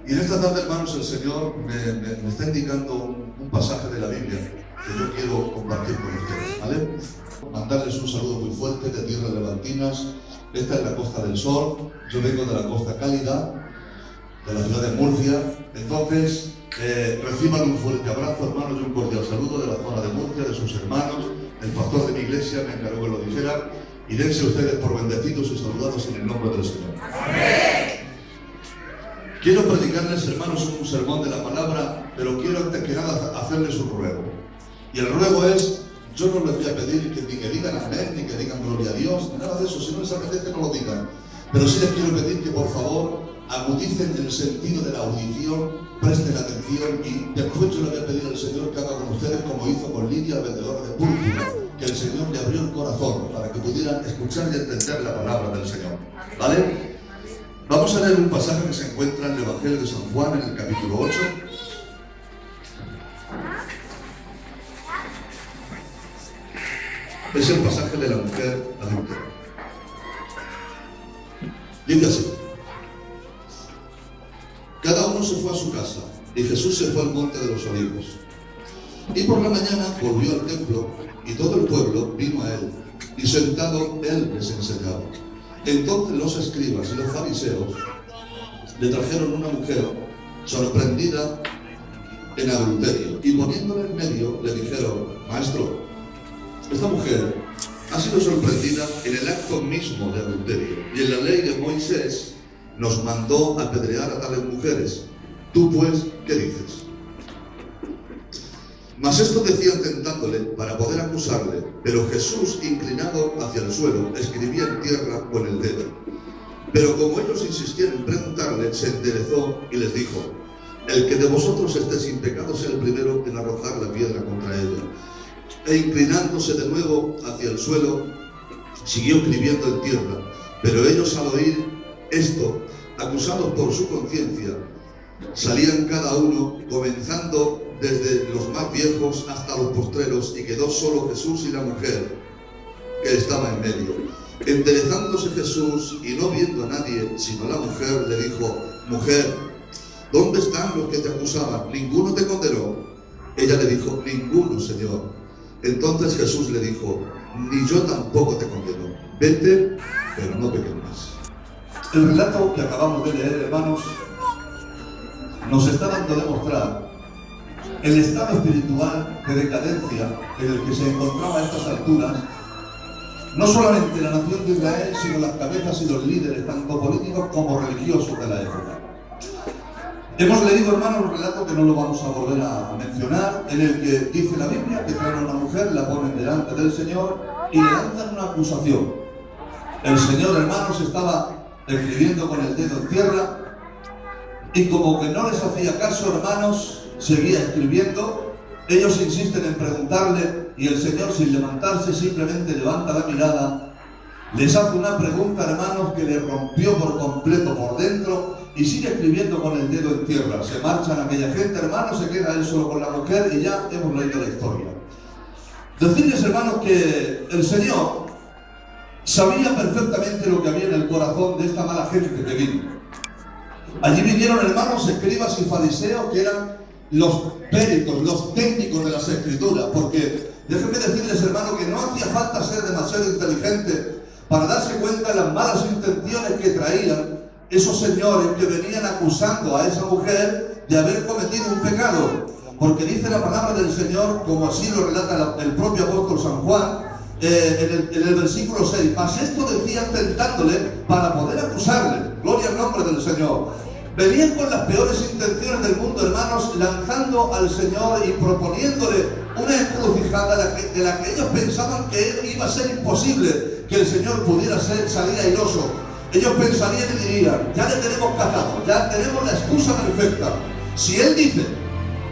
Y en esta tarde, hermanos, el Señor me está indicando un pasaje de la Biblia que yo quiero compartir con ustedes, ¿vale? Mandarles un saludo muy fuerte de tierras levantinas. Esta es la Costa del Sol, yo vengo de la Costa Cálida, de la ciudad de Murcia. Entonces, reciban un fuerte abrazo, hermanos, y un cordial saludo de la zona de Murcia, de sus hermanos. El pastor de mi iglesia me encargó que lo dijera. Y dense ustedes por bendecidos y saludados en el nombre del Señor. ¡Amén! Quiero predicarles, hermanos, un sermón de la palabra, pero quiero antes que nada hacerles un ruego. Y el ruego es, yo no les voy a pedir ni que digan amén, ni que digan gloria a Dios, ni nada de eso. Si no les apetece, no lo digan. Pero sí les quiero pedir que por favor agudicen el sentido de la audición, presten atención, y después yo le voy a pedir al Señor que haga con ustedes como hizo con Lidia, vendedora de púrpura, que el Señor le abrió el corazón para que pudieran escuchar y entender la palabra del Señor. ¿Vale? Vamos a leer un pasaje que se encuentra en el Evangelio de San Juan, en el capítulo 8. Es el pasaje de la mujer adúltera. Dice así: cada uno se fue a su casa, y Jesús se fue al monte de los olivos. Y por la mañana volvió al templo, y todo el pueblo vino a él, y sentado él les enseñaba. Entonces los escribas y los fariseos le trajeron una mujer sorprendida en adulterio, y poniéndola en medio le dijeron: Maestro, esta mujer ha sido sorprendida en el acto mismo de adulterio, y en la ley de Moisés nos mandó apedrear a tales mujeres. Tú pues, ¿qué dices? Mas esto decían tentándole para poder acusarle, pero Jesús, inclinado hacia el suelo, escribía en tierra con el dedo. Pero como ellos insistían en preguntarle, se enderezó y les dijo: el que de vosotros esté sin pecado sea el primero en arrojar la piedra contra ella. E inclinándose de nuevo hacia el suelo, siguió escribiendo en tierra. Pero ellos, al oír esto, acusados por su conciencia, salían cada uno, comenzando desde los más viejos hasta los postreros, y quedó solo Jesús y la mujer que estaba en medio. Enderezándose Jesús y no viendo a nadie sino a la mujer, le dijo: Mujer, ¿dónde están los que te acusaban? ¿Ninguno te condenó? Ella le dijo: Ninguno, Señor. Entonces Jesús le dijo: ni yo tampoco te condeno. Vete, pero no peques más. El relato que acabamos de leer, hermanos, nos está dando a demostrar el estado espiritual de decadencia en el que se encontraba a estas alturas no solamente la nación de Israel, sino las cabezas y los líderes, tanto políticos como religiosos de la época. Hemos leído, hermanos, un relato que no lo vamos a volver a mencionar, en el que dice la Biblia que traen a una mujer, la ponen delante del Señor y le lanzan una acusación. El Señor, hermanos, estaba escribiendo con el dedo en tierra, y como que no les hacía caso, hermanos, seguía escribiendo. Ellos insisten en preguntarle, y el Señor, sin levantarse, simplemente levanta la mirada, les hace una pregunta, hermanos, que le rompió por completo por dentro, y sigue escribiendo con el dedo en tierra. Se marchan aquella gente, hermanos, se queda él solo con la mujer, y ya hemos leído la historia. Decirles, hermanos, que el Señor sabía perfectamente lo que había en el corazón de esta mala gente que vino. Allí vinieron, hermanos, escribas y fariseos, que eran los peritos, los técnicos de las escrituras, porque déjenme decirles, hermanos, que no hacía falta ser demasiado inteligente para darse cuenta de las malas intenciones que traían esos señores que venían acusando a esa mujer de haber cometido un pecado. Porque dice la palabra del Señor, como así lo relata el propio apóstol San Juan, en el versículo 6, mas esto decían tentándole para poder acusarle. Gloria al nombre del Señor. Venían con las peores intenciones del mundo, hermanos, lanzando al Señor y proponiéndole una encrucijada de la que ellos pensaban que iba a ser imposible que el Señor pudiera salir airoso. Ellos pensarían y dirían: ya le tenemos cazado, ya tenemos la excusa perfecta. Si Él dice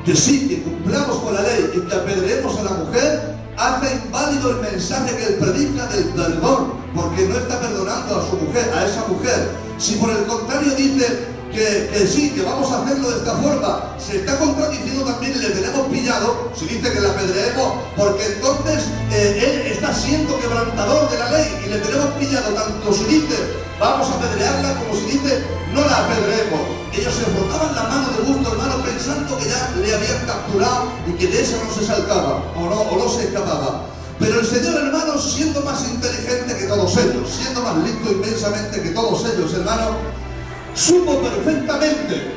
que sí, que cumplamos con la ley y que apedreemos a la mujer, hace inválido el mensaje que Él predica del perdón, porque no está perdonando a su mujer, a esa mujer. Si por el contrario dice que sí, que vamos a hacerlo de esta forma, se está contradiciendo también y le tenemos pillado si dice que la apedreemos, porque entonces Él está está siendo quebrantador de la ley y le tenemos pillado tanto si dice vamos a apedrearla como si dice no la apedreemos. Ellos se frotaban la mano de gusto, hermano, pensando que ya le habían capturado y que de esa no se saltaba o no se escapaba. Pero el Señor, hermano, siendo más inteligente que todos ellos, siendo más listo inmensamente que todos ellos, hermano, supo perfectamente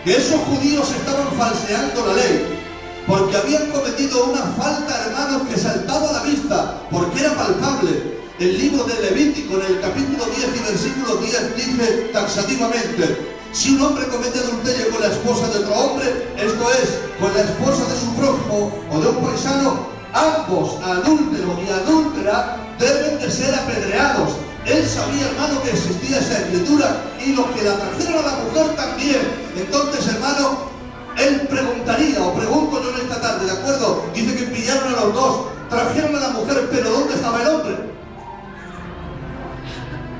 que esos judíos estaban falseando la ley, porque habían cometido una falta, hermanos, que saltaba a la vista, porque era palpable. El libro de Levítico, en el capítulo 10 y versículo 10, dice taxativamente: si un hombre comete adulterio con la esposa de otro hombre, esto es, con la esposa de su prójimo o de un paisano, ambos, adúltero y adúltera, deben de ser apedreados. Él sabía, hermano, que existía esa escritura y los que la trajeron a la mujer también. Entonces, hermano, él preguntaría, o pregunto yo en esta tarde, ¿de acuerdo? Dice que pillaron a los dos, trajeron a la mujer, pero ¿dónde estaba el hombre?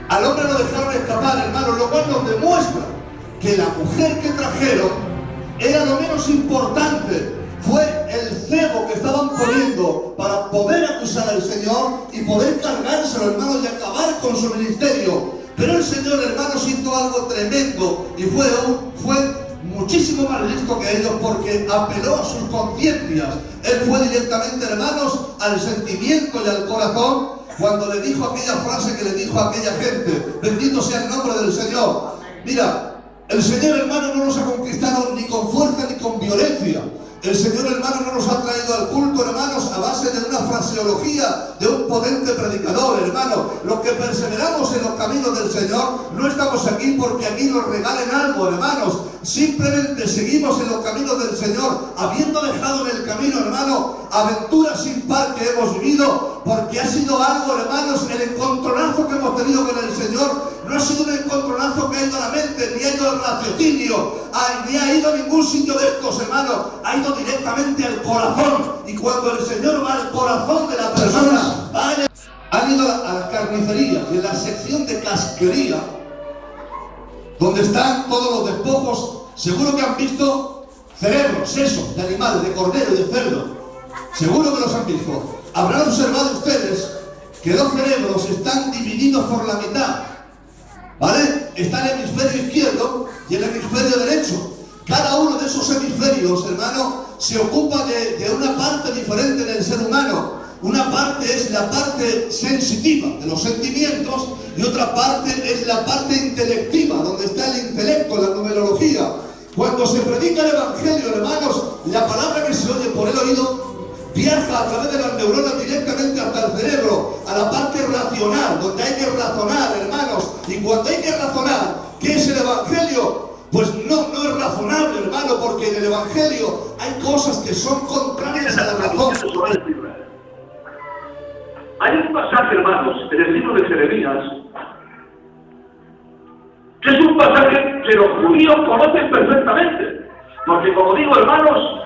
Al hombre lo dejaron escapar, hermano, lo cual nos demuestra que la mujer que trajeron era lo menos importante. Fue el cebo que estaban poniendo para poder acusar al Señor y poder cargárselo, hermano, y acabar con su ministerio. Pero el Señor, hermanos, hizo algo tremendo y fue muchísimo más listo que ellos, porque apeló a sus conciencias. Él fue directamente, hermanos, al sentimiento y al corazón cuando le dijo aquella frase que le dijo a aquella gente: bendito sea el nombre del Señor. Mira, el Señor, hermano, no nos ha conquistado ni con fuerza ni con violencia. El Señor, hermano, no nos ha traído al culto, hermanos, a base de una fraseología de un potente predicador, hermano. Los que perseveramos en los caminos del Señor no estamos aquí porque aquí nos regalen algo, hermanos. Simplemente seguimos en los caminos del Señor, habiendo dejado en el camino, hermano, aventuras sin par que hemos vivido, porque ha sido algo, hermanos, el encontronazo que hemos tenido con el Señor no ha sido un encontronazo que ha ido a la mente, ni ha ido al raciocinio, ni ha ido a ningún sitio de estos, hermanos. Ha ido directamente al corazón, y cuando el Señor va al corazón de la persona, han ido a la carnicería, y en la sección de casquería, donde están todos los despojos, seguro que han visto cerebros, sesos de animales, de cordero y de cerdo. Seguro que los han visto. Habrán observado ustedes que los cerebros están divididos por la mitad, ¿vale? Está el hemisferio izquierdo y el hemisferio derecho. Cada uno de esos hemisferios, hermano, se ocupa de una parte diferente en el ser humano. Una parte es la parte sensitiva, de los sentimientos, y otra parte es la parte intelectiva, donde está el intelecto, la numerología. Cuando se predica el Evangelio, hermanos, la palabra que se oye por el oído viaja a través de las neuronas directamente hasta el cerebro, a la parte racional, donde hay que razonar, hermanos. Y cuando hay que razonar, ¿qué es el Evangelio? Pues no es razonable, hermano, porque en el Evangelio hay cosas que son contrarias a la razón. Hay un pasaje, hermanos, en el libro de Jeremías, que es un pasaje que los judíos conocen perfectamente, porque, como digo, hermanos,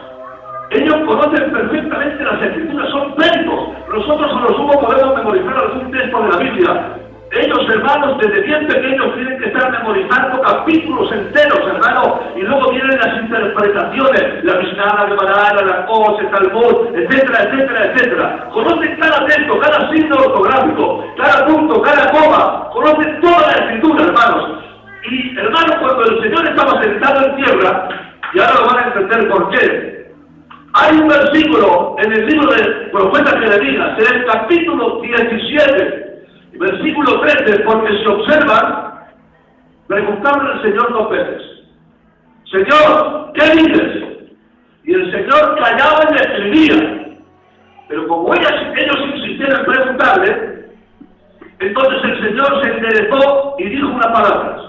ellos conocen perfectamente las escrituras, son médicos. Nosotros a lo sumo podemos memorizar algún texto de la Biblia. Ellos, hermanos, desde bien pequeños tienen que estar memorizando capítulos enteros, hermanos, y luego vienen las interpretaciones, la Mishnah, la Gemara, la Kos, el Talmud, etcétera, etcétera, etcétera. Conocen cada texto, cada signo ortográfico, cada punto, cada coma, conocen toda la escritura, hermanos. Y, hermanos, cuando el Señor estaba sentado en tierra, y ahora lo van a entender por qué, hay un versículo en el libro del profeta Jeremías, en el capítulo 17, versículo 13, porque si observan, preguntaron al Señor dos veces: Señor, ¿qué dices? Y el Señor callaba y escribía. Pero como ellos insistieron en preguntarle, entonces el Señor se enderezó y dijo unas palabras.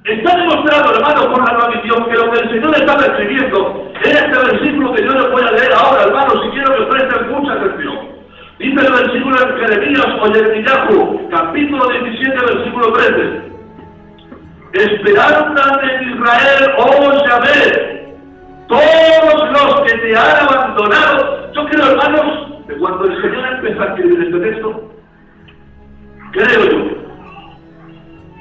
Está demostrado, hermano, por la tradición, que lo que el Señor estaba escribiendo en este versículo que yo les voy a leer ahora, hermano, si quiero que presten mucha atención. Dice el versículo en Jeremías o Yermiyahu, capítulo 17, versículo 13. Esperanza de Israel, oh Yahvé, todos los que te han abandonado. Yo creo, hermanos, que cuando el Señor empezó a escribir este texto, creo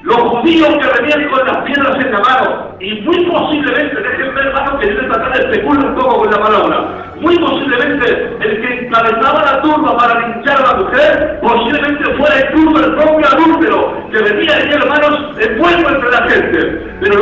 yo, los judíos que venían con las piedras en la mano, y muy posiblemente, déjenme hermano que yo tratar de especular un poco con la palabra, muy posiblemente el que encabezaba la turba para linchar a la mujer, posiblemente fuera incluso el propio adúltero, que venía allí, hermanos, envuelto entre la gente. Pero